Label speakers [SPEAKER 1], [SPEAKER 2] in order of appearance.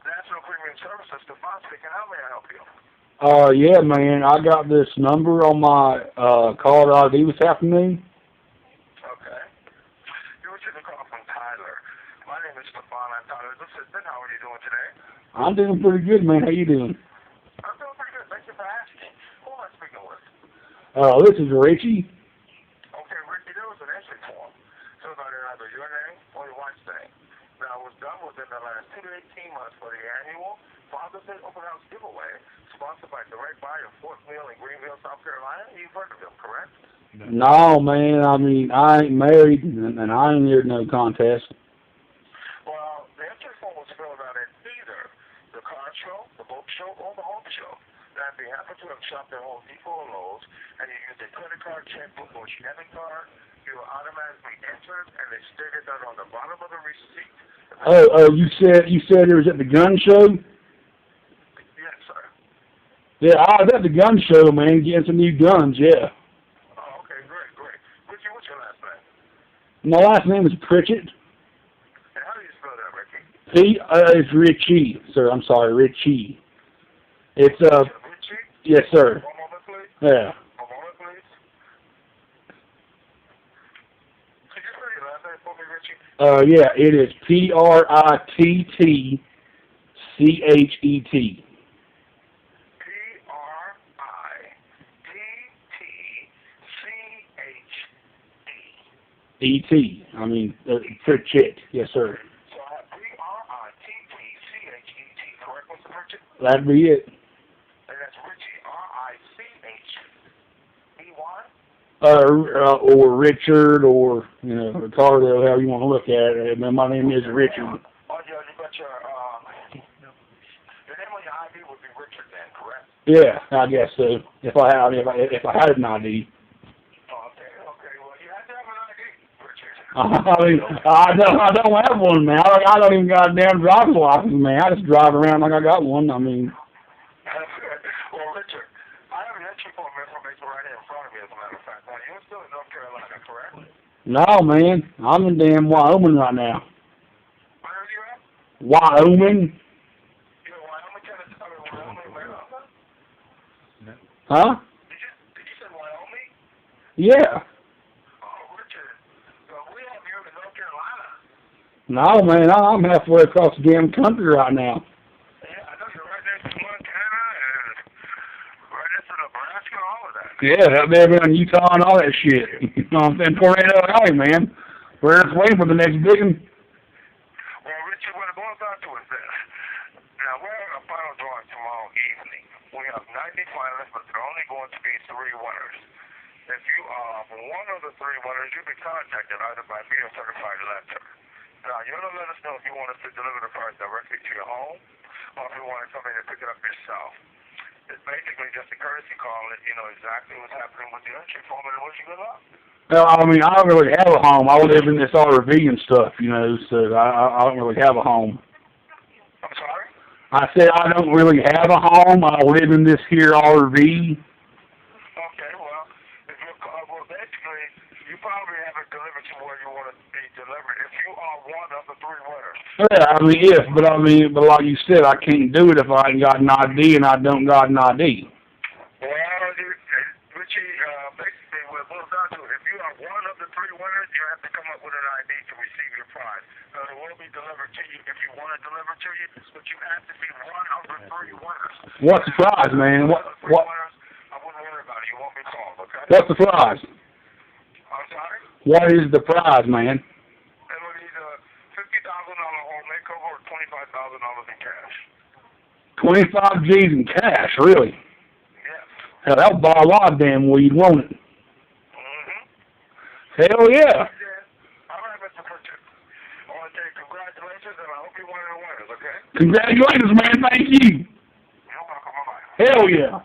[SPEAKER 1] National Premium Services, Stefan speaking. How may I help you?
[SPEAKER 2] Yeah, man, I got this number on my card ID this afternoon.
[SPEAKER 1] Okay. You were taking a call from Tyler. My name is Stefan. I'm Tyler's assistant. How are you doing today?
[SPEAKER 2] I'm doing pretty good, man. How you doing?
[SPEAKER 1] I'm doing pretty good. Thank you for asking. Who am I speaking with?
[SPEAKER 2] This is Richie.
[SPEAKER 1] Okay, Ricky, there was an entry form. So it's either your name or your wife's name. Now, it was done within the last 2 to 18 months for the annual Father's Day Open House giveaway, sponsored by Direct Buy of Fort Mill in Greenville, South Carolina. You've heard of them, correct?
[SPEAKER 2] No, man. I mean, I ain't married, and I ain't near no contest.
[SPEAKER 1] Well, the entry form was filled out at either the car show, the boat show, or the home show. Now, if you happen to have shopped at Home Depot or Lowe's, and you use a credit card, checkbook, or debit card, you will automatically enter, and they stated that on the bottom of the receipt.
[SPEAKER 2] You said it was at the gun show?
[SPEAKER 1] Yes, sir.
[SPEAKER 2] Yeah, I was at the gun show, man, getting some new guns. Yeah.
[SPEAKER 1] Oh, okay, great, great. Ricky, what's your last name?
[SPEAKER 2] My last name is Pritchett.
[SPEAKER 1] And how do you spell that, Ricky?
[SPEAKER 2] It's Richie, sir. I'm sorry, Richie. It's
[SPEAKER 1] Richie?
[SPEAKER 2] Yes, sir.
[SPEAKER 1] One moment, please.
[SPEAKER 2] Yeah.
[SPEAKER 1] One moment, please. Could you spell your last name for me, Richie?
[SPEAKER 2] Yeah, it is Prittchet. E.T. I mean, Pritchett. Yes, sir.
[SPEAKER 1] So I have Prittchet, correct, Mr. Pritchett?
[SPEAKER 2] That'd be it.
[SPEAKER 1] And that's Richie, Richey.
[SPEAKER 2] Or Richard, or, Ricardo, however you want to look at it. My name is Richard.
[SPEAKER 1] Oh, yeah, you got your name on your ID would be Richard then, correct?
[SPEAKER 2] Yeah, I guess so. If I had an ID.
[SPEAKER 1] Oh, okay. Well, you have to have an ID, Richard.
[SPEAKER 2] I don't have one, man. I don't even got a damn driver's license, man. I just drive around like I got one. I mean.
[SPEAKER 1] Well, Richard, I have an entry form information right here in front of me, as a matter of fact. Now, you're still in North Carolina, correct?
[SPEAKER 2] No, man. I'm in damn Wyoming right now.
[SPEAKER 1] Where are you at?
[SPEAKER 2] Wyoming.
[SPEAKER 1] You're in Wyoming, Tennessee, Wyoming, Maryland?
[SPEAKER 2] Huh?
[SPEAKER 1] Did you say Wyoming?
[SPEAKER 2] Yeah.
[SPEAKER 1] Oh, Richard, we have you in North Carolina.
[SPEAKER 2] No, man. I'm halfway across the damn country right now.
[SPEAKER 1] Yeah, I know you're right next to Montana and right next to Nebraska, all of that.
[SPEAKER 2] Yeah, up there in Utah and all that shit. You know what I'm saying? Tornado Alley, man. We're just waiting for the next big one.
[SPEAKER 1] Well, Richard, what it boils down to is this. Now, we're having a final drawing tomorrow evening. We have 90 finalists, but there are only going to be 3 winners. If you are one of the 3 winners, you'll be contacted either by me or certified letter. Now, you're going to let us know if you want us to deliver the prize directly to your home, or if you want to come in and pick it up yourself. It's basically just a courtesy call, let you know exactly what's happening with the entry form and wish you good luck.
[SPEAKER 2] Well, I mean, I don't really have a home. I live in this RV and stuff, so I don't really have a home.
[SPEAKER 1] I'm sorry?
[SPEAKER 2] I said I don't really have a home. I live in this here RV.
[SPEAKER 1] Okay, well, basically, you probably have it delivered to where you want it to be delivered if you are one of the 3 winners.
[SPEAKER 2] Yeah, but like you said, I can't do it if I ain't got an ID and I don't got an ID.
[SPEAKER 1] Well, Richie, basically, what it boils down to, if you are one of the 3 winners, you have to come up with an ID to receive your prize. So it will be delivered to you if you want it delivered to you, but you have to be one of the 3 winners.
[SPEAKER 2] What's the prize, man? What?
[SPEAKER 1] Winners, I wouldn't worry about it. You won't be called, okay?
[SPEAKER 2] What's the prize?
[SPEAKER 1] I'm sorry?
[SPEAKER 2] What is the prize, man?
[SPEAKER 1] It'll be the $50,000 home makeover or $25,000 in cash.
[SPEAKER 2] 25 G's in cash, really?
[SPEAKER 1] Yes.
[SPEAKER 2] Hell, that'll buy a lot of damn weed, won't it?
[SPEAKER 1] Mm-hmm.
[SPEAKER 2] Hell yeah.
[SPEAKER 1] All right, Mr. Pritchett. I want to say congratulations, and I hope you're one of the winners, okay?
[SPEAKER 2] Congratulations, man. Thank you.
[SPEAKER 1] You're welcome. Bye-bye.
[SPEAKER 2] Hell yeah.